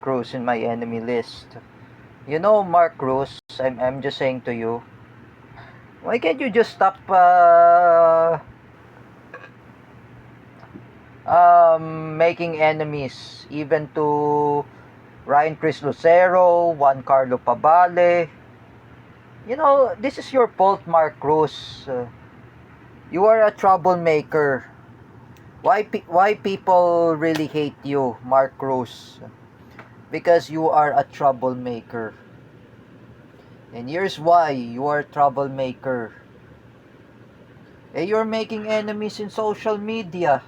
Cruz in my enemy list. You know, Mark Cruz, I'm just saying to you, why can't you just stop making enemies even to Ryan Chris Lucero, Juan Carlo Pabale? You know, this is your fault, Mark Cruz. You are a troublemaker. Why people really hate you, Mark Cruz? Because you are a troublemaker. And here's why you are a troublemaker. You're making enemies in social media.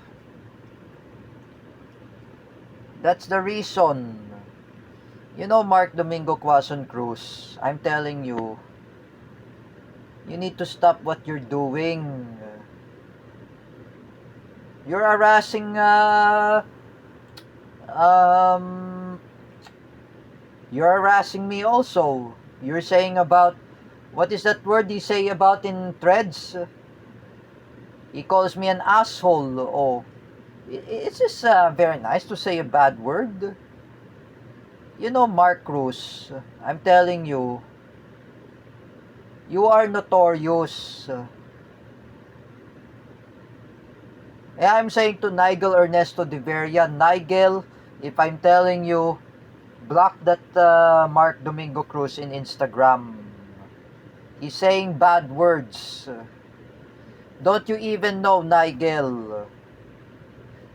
That's the reason. You know, Mark Domingo Quezon Cruz, I'm telling you, you need to stop what you're doing. You're harassing, um, you're harassing me also. You're saying about, what is that word he say about in threads? He calls me an asshole. Oh, it's just very nice to say a bad word. You know, Mark Cruz, I'm telling you, you are notorious. I'm saying to Nigel Ernesto de Veria, Nigel, if I'm telling you, block that Mark Domingo Cruz in Instagram. He's saying bad words. Don't you even know, Nigel?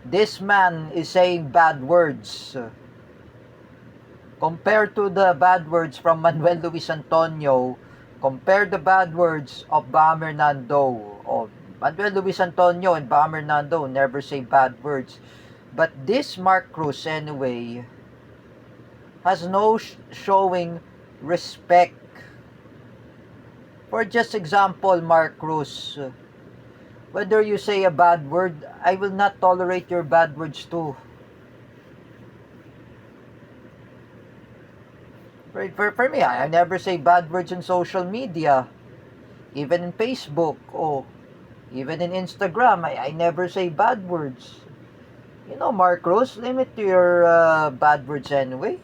This man is saying bad words. Compared to the bad words from Manuel Luis Antonio, compare the bad words of Bam Hernando. Oh, Manuel Luis Antonio and Bam Hernando never say bad words. But this Mark Cruz, anyway, has no showing respect. For just example, Mark Cruz, whether you say a bad word, I will not tolerate your bad words too. For me, I never say bad words in social media. Even in Facebook, even in Instagram, I never say bad words. You know, Mark Cruz, limit your bad words anyway.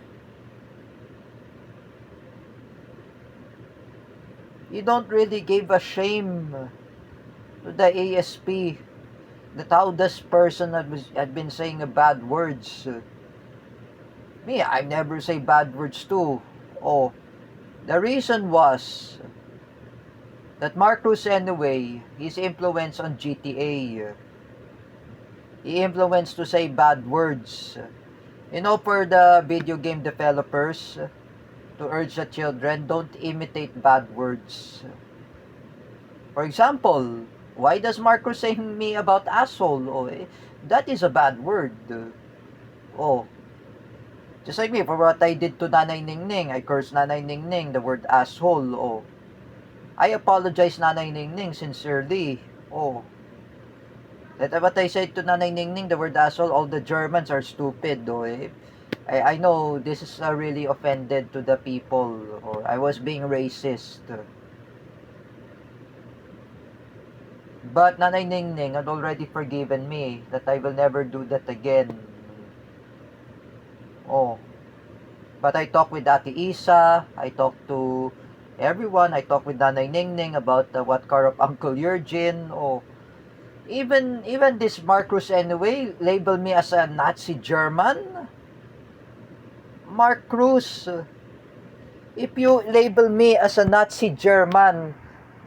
You don't really give a shame to the ASP that how this person had been saying bad words. Me, I never say bad words too. Oh, the reason was that Mark Cruz anyway, his influence on GTA. He influenced to say bad words. You know, for the video game developers, to urge the children, don't imitate bad words. For example, why does Mark Cruz say me about asshole? That is a bad word. Oh, just like me, for what I did to Nanay Ningning, I cursed Nanay Ningning, the word asshole. Oh, I apologize Nanay Ningning sincerely. Oh, that what I said to Nanay Ningning, the word asshole, all the Germans are stupid. I know this is really offended to the people, or I was being racist. But Nanay Ningning had already forgiven me that I will never do that again. Oh, but I talked with Ate Isa, I talked to everyone, I talked with Nanay Ningning about what car of Uncle Eugene. Oh, even this Mark Cruz anyway labeled me as a Nazi German. Mark Cruz, if you label me as a Nazi German,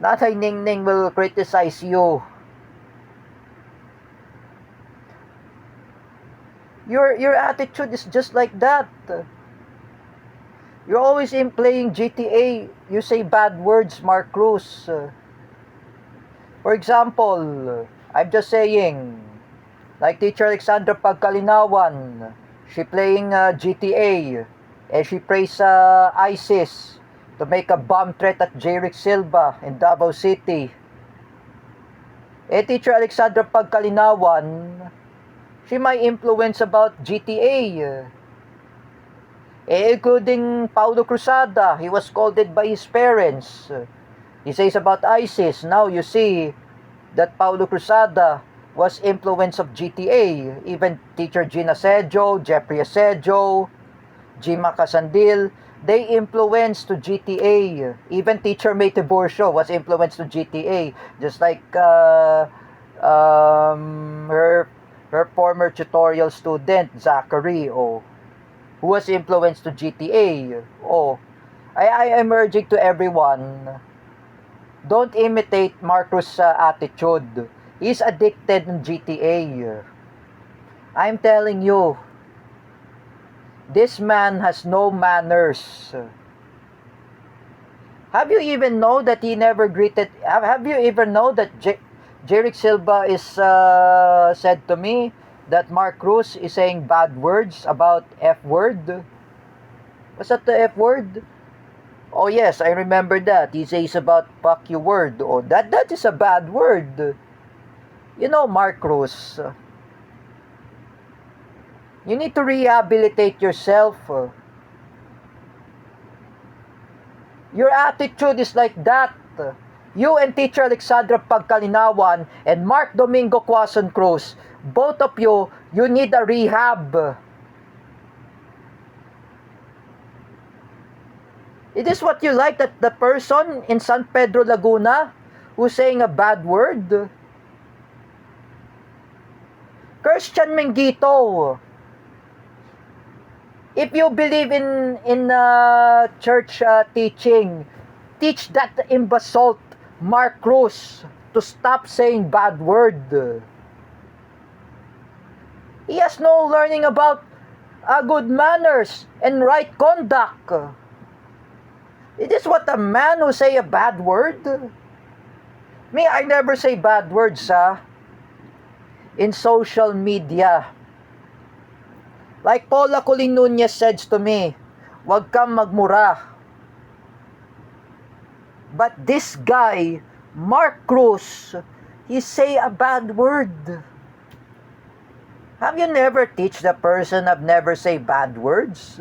Nanay Ningning will criticize you. Your attitude is just like that. You're always in playing GTA. You say bad words, Mark Cruz. For example, I'm just saying, like Teacher Alexandra Pagkalinawan, she playing GTA, and she prays ISIS to make a bomb threat at Jerick Silva in Davao City. Teacher Alexandra Pagkalinawan, she might influence about GTA. Including Paulo Cruzada, he was scolded by his parents. He says about ISIS, now you see that Paulo Cruzada was influence of GTA. Even Teacher Gina Sejo, Jeffrey Sejo, Jima Casandil, they influenced to GTA. Even Teacher May Tiburcio was influenced to GTA. Just like her former tutorial student, Zachary, who was influenced to GTA. I am urging to everyone, don't imitate Marcos' attitude. He's addicted in GTA. I'm telling you, this man has no manners. Have you even know that he never greeted? Have you even know that Jerick Silva is said to me that Mark Cruz is saying bad words about F word? What's that, the F word? Oh yes, I remember that. He says about fuck you word. Oh, that is a bad word. You know, Mark Cruz, you need to rehabilitate yourself. Your attitude is like that. You and Teacher Alexandra Pagkalinawan and Mark Domingo Quason Cruz, both of you need a rehab. It is what you like, that the person in San Pedro Laguna who's saying a bad word? Christian Mengito, if you believe in church teaching, teach that imbecile Mark Cruz to stop saying bad word. He has no learning about good manners and right conduct. It is what a man who say a bad word. Me, I never say bad words in social media. Like Paula Colin Nunez said to me, wag kang magmura. But this guy, Mark Cruz, he say a bad word. Have you never teach the person have never say bad words?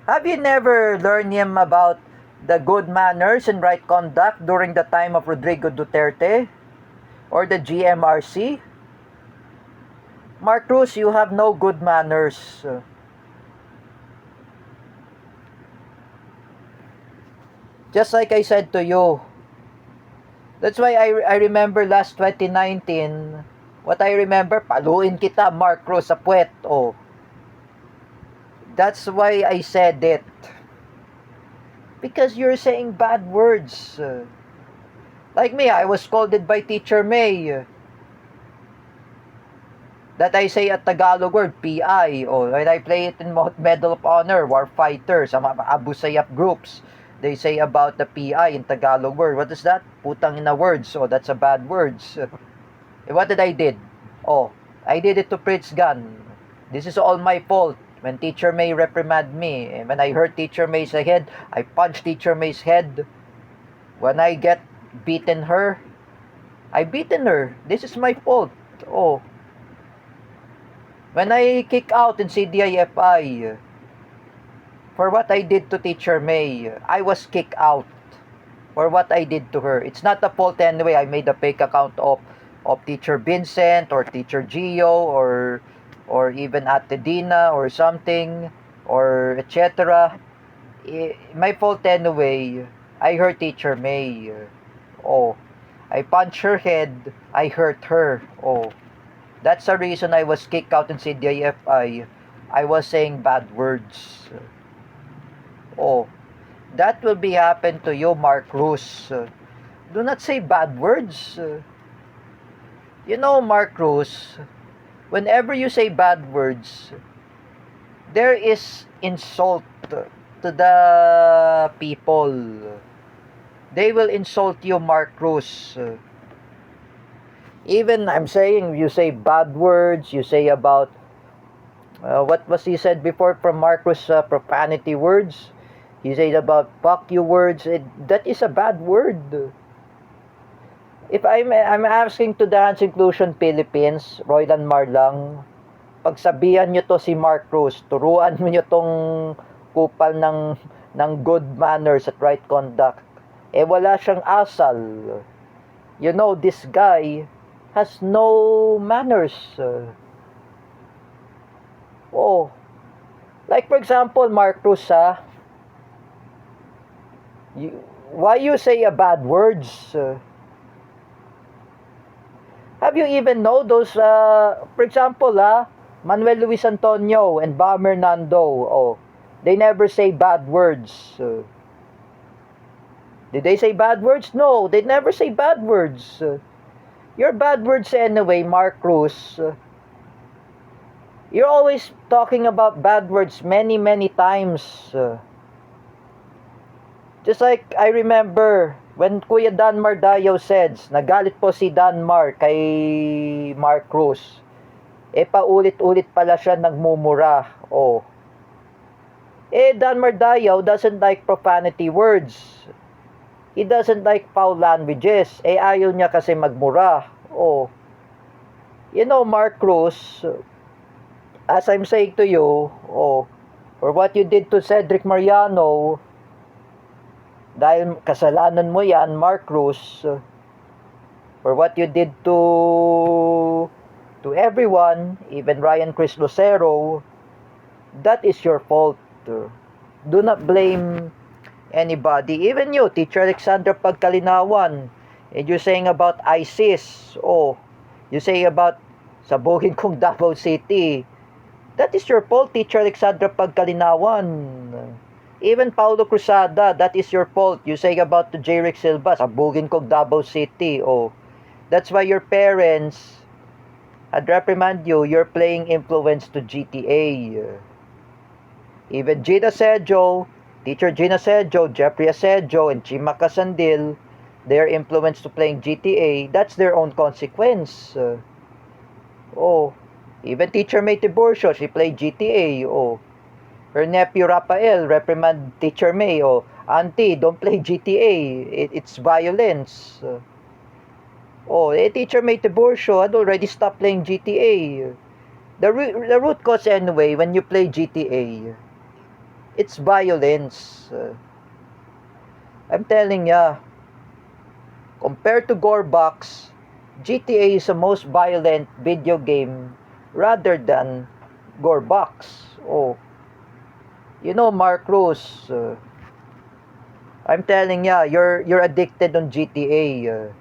Have you never learned him about the good manners and right conduct during the time of Rodrigo Duterte or the GMRC? Mark Cruz, you have no good manners. Just like I said to you. That's why I remember last 2019, what I remember, paluin kita, Mark Cruz, sa puwet. That's why I said it. Because you're saying bad words. Like me, I was scolded by Teacher May. That I say a Tagalog word, PI. When I play it in Medal of Honor, Warfighter, sa mga Abu Sayyaf groups, they say about the PI in Tagalog word. What is that? Putang ina words. That's a bad words. What did I did? I did it to Prince Gun. This is all my fault. When Teacher May reprimand me, and when I hurt Teacher May's head, I punch Teacher May's head. When I get beaten her, I beaten her. This is my fault. When I kick out in CDIFI, for what I did to Teacher May, I was kicked out for what I did to her. It's not a fault anyway. I made a fake account of Teacher Vincent or Teacher Gio or even Ate Dina or something or etc. My fault anyway. I hurt Teacher May. I punched her head. I hurt her. That's the reason I was kicked out in CDIFI. I was saying bad words. That will be happen to you, Mark Cruz. Do not say bad words. You know, Mark Cruz, whenever you say bad words, there is insult to the people. They will insult you, Mark Cruz. Even I'm saying, you say bad words, you say about what was he said before from Mark Cruz, profanity words. He said about fuck you words. That is a bad word. If I'm asking to Dance Inclusion Philippines, Roylan Marlang, pagsabihan nyo to si Mark Cruz, turuan mo nyo tong kupal ng good manners at right conduct. Wala siyang asal. You know, this guy has no manners. Like for example, Mark Cruz, you, why you say a bad words? Have you even know those, for example, Manuel Luis Antonio and Bomber Nando, oh, they never say bad words. Did they say bad words? No, they never say bad words. Your bad words anyway, Mark Cruz. You're always talking about bad words many, many times. Just like I remember when Kuya Danmar Dayaw says, nagalit po si Danmar kay Mark Cruz. Paulit-ulit pala siya nagmumura. Oh. Danmar Dayaw doesn't like profanity words. He doesn't like foul languages. Ayaw niya kasi magmura. Oh. You know, Mark Cruz, as I'm saying to you, oh, or what you did to Cedric Mariano, dahil kasalanan mo yan, Mark Cruz, or what you did to everyone, even Ryan Chris Lucero, that is your fault. Do not blame anybody, even you, Teacher Alexandra Pagkalinawan. And you're saying about ISIS, oh, you say about sabugin kong Davao City. That is your fault, Teacher Alexandra Pagkalinawan. Even Paulo Cruzada, that is your fault. You say about to J-Rick Silva, sabugin kong Davao City, oh. That's why your parents had reprimand you, you're playing influence to GTA. Even Gina Sejo, Teacher Gina Sejo, Jeffrey Asejo, and Chima Casandil, their influence to playing GTA, that's their own consequence. Oh, even Teacher May Tiburcio, she played GTA. Oh, her nephew Rafael reprimand Teacher May. Oh, Auntie, don't play GTA. It's violence. Teacher May Tiburcio had already stopped playing GTA. The root cause anyway, when you play GTA, it's violence. I'm telling ya, compared to Gorebox, GTA is the most violent video game rather than Gorebox. Oh, you know, Mark Cruz, I'm telling ya, you're addicted on GTA.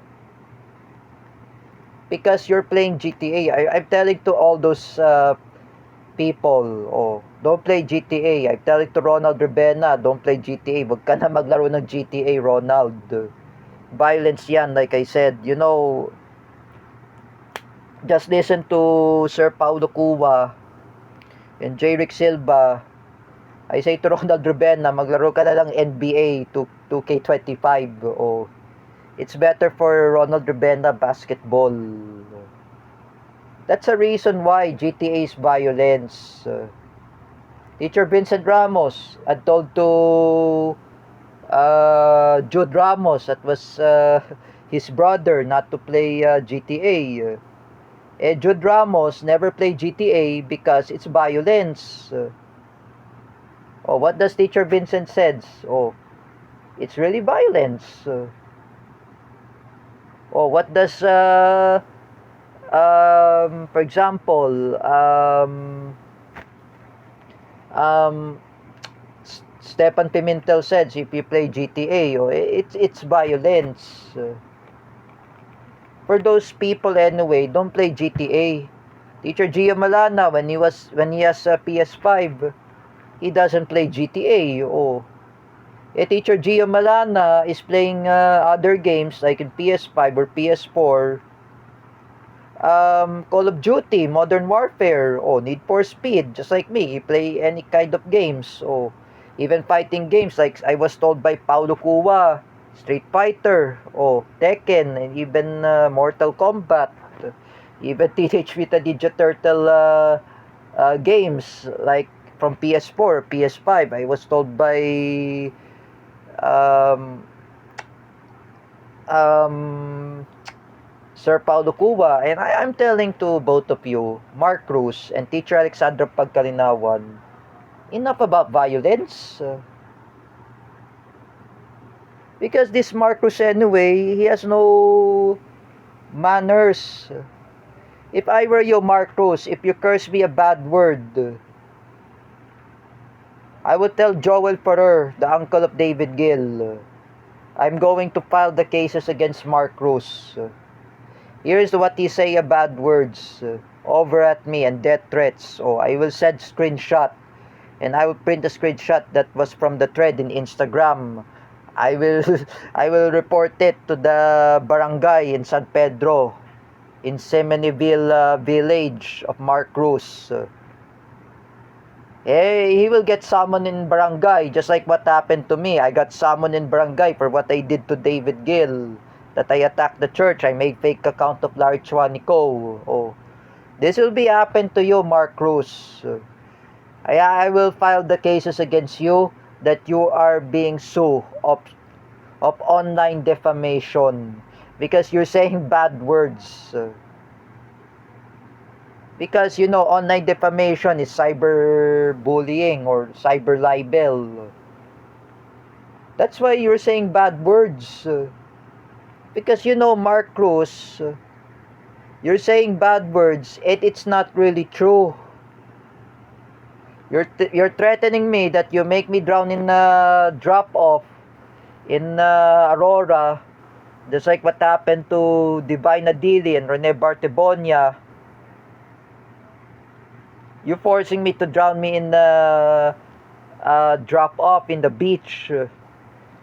Because you're playing GTA. I'm telling to all those people, oh, don't play GTA. I'm telling to Ronald Rebena, don't play GTA. Wag ka na maglaro ng GTA, Ronald. Violence yan, like I said. You know, just listen to Sir Paulo Cuba and J. Rick Silva. I say to Ronald Rebena, maglaro ka na lang NBA 2K25. Oh, it's better for Ronald Rebena basketball. That's a reason why GTA is violence. Teacher Vincent Ramos had told to Jude Ramos, that was his brother, not to play GTA. Jude Ramos never played GTA because it's violence. What does Teacher Vincent says? Oh, it's really violence. What does for example, Stefan Pimentel says if you play GTA, it's violence. For those people anyway, don't play GTA. Teacher Gio Malana, when he has a PS5, he doesn't play GTA. Teacher Gio Malana is playing other games like in PS5 or PS4. Call of Duty, Modern Warfare, Need for Speed, just like me. He play any kind of games. Even fighting games like I was told by Paulo Cuba, Street Fighter, Tekken, and even Mortal Kombat, even Teenage Mutant Ninja Turtle games like from PS4, PS5. I was told by Sir Paulo Cuba, and I'm telling to both of you, Mark Cruz and Teacher Alexandra Pagkalinawan, enough about violence. Because this Mark Cruz anyway, he has no manners. If I were you, Mark Cruz, if you curse me a bad word, I will tell Joel Ferrer, the uncle of David Gill, I'm going to file the cases against Mark Cruz. Here's what he say bad words over at me and death threats. Oh, I will send screenshot and I will print a screenshot that was from the thread in Instagram. I will I will report it to the barangay in San Pedro in Semineville village of Mark Cruz. He will get summoned in barangay just like what happened to me. I got summoned in barangay for what I did to David Gill. That I attacked the church. I made fake account of Larry Chuanico. Oh, this will be happen to you, Mark Cruz. I will file the cases against you that you are being sued of online defamation because you're saying bad words. Because you know online defamation is cyberbullying or cyber libel. That's why you're saying bad words. Because you know Mark Cruz, you're saying bad words and it's not really true. You're threatening me that you make me drown in a drop off in Aurora, just like what happened to Divine Adili and Rene Bartebonia. You forcing me to drown me in the drop off in the beach.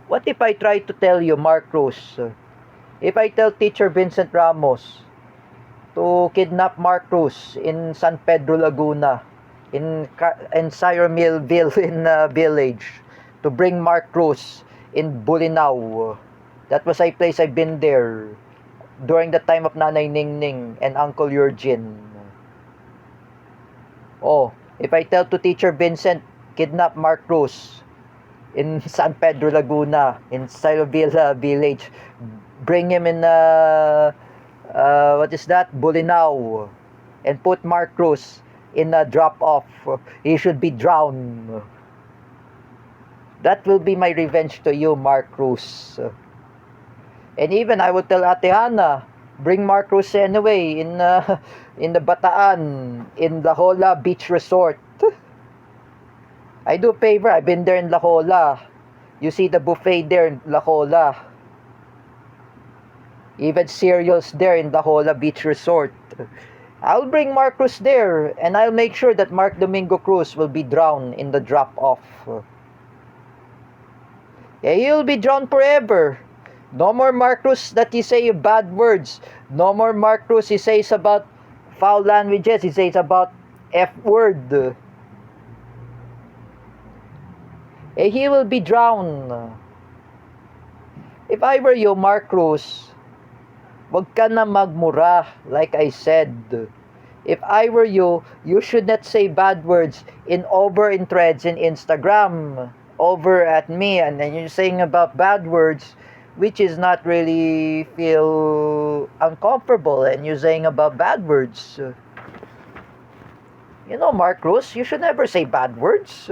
What if I try to tell you, Mark Cruz? If I tell Teacher Vincent Ramos to kidnap Mark Cruz in San Pedro Laguna, in Siromilville in village, to bring Mark Cruz in Bolinao. That was a place I've been there during the time of Nanay Ningning and Uncle Eugene. Oh, if I tell to Teacher Vincent, kidnap Mark Cruz in San Pedro Laguna, in Siromilville village, bring him in what is that? Bolinao, and put Mark Cruz in a drop off. He should be drowned. That will be my revenge to you, Mark Cruz. And even I would tell Ate Hana, bring Mark Cruz anyway in the Bataan, in La Jolla Beach Resort. I do favor. I've been there in La Jolla. You see the buffet there in La Jolla. Even cereals there in La Jolla Beach Resort. I'll bring Mark Cruz there and I'll make sure that Mark Domingo Cruz will be drowned in the drop-off. Yeah, he'll be drowned forever. No more Mark Cruz that he say bad words. No more Mark Cruz he says about foul languages. He says about F word. He will be drowned. If I were you, Mark Cruz, wag ka na magmura, like I said. If I were you, you should not say bad words in threads in Instagram, over at me, and then you're saying about bad words, which is not really feel uncomfortable, and you're saying about bad words. You know, Mark Cruz, you should never say bad words.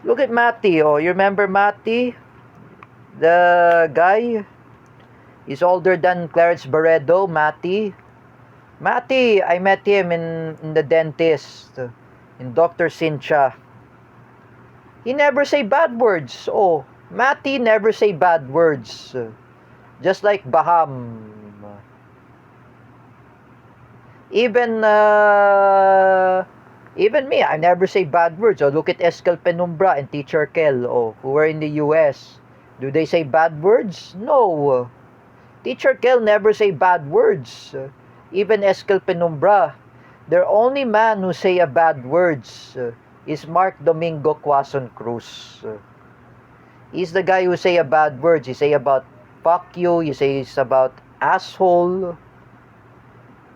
Look at Matty, oh, you remember Matty? The guy? He's older than Clarence Barredo, Matty. Matty, I met him in the dentist, in Dr. Cynthia. He never say bad words. Oh, Matty never say bad words. Just like Baham. Even me, I never say bad words. Oh, look at Escal Penumbra and Teacher Kel, oh, who are in the US. Do they say bad words? No. Teacher Kel never say bad words. Even Escal Penumbra. The only man who say bad words is Mark Domingo Quazon Cruz. He's the guy who say bad words. He say about fuck you. He says about asshole.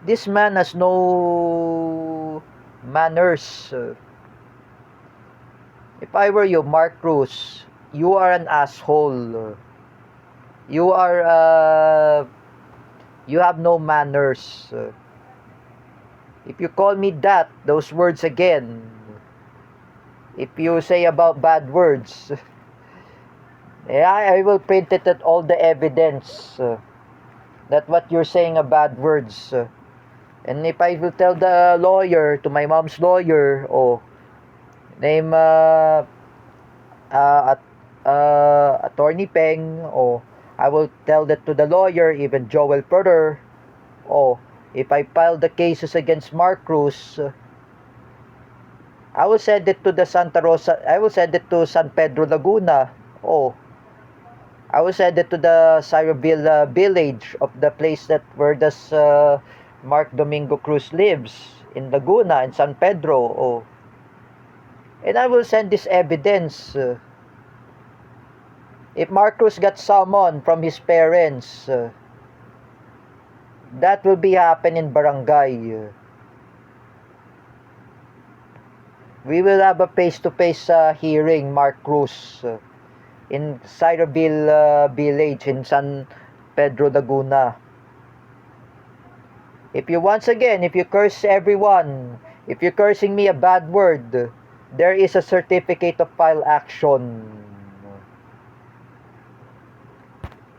This man has no manners. If I were you, Mark Cruz, you are an asshole. You are you have no manners. If you call me that, those words again, if you say about bad words, yeah, I will print it at all the evidence that what you're saying are bad words. And if I will tell the lawyer, to my mom's lawyer, oh, name at Attorney Peng, or I will tell that to the lawyer, even Joel Perder, or if I file the cases against Mark Cruz, I will send it to the Santa Rosa, I will send it to San Pedro Laguna, oh, I will send it to the Cyreville village of the place that where does Mark Domingo Cruz lives, in Laguna, in San Pedro, oh, and I will send this evidence. If Mark Cruz got summoned from his parents, that will be happen in barangay. We will have a face-to-face hearing, Mark Cruz, in Cyreville village in San Pedro Laguna. If you once again, if you curse everyone, if you're cursing me a bad word, there is a certificate of file action.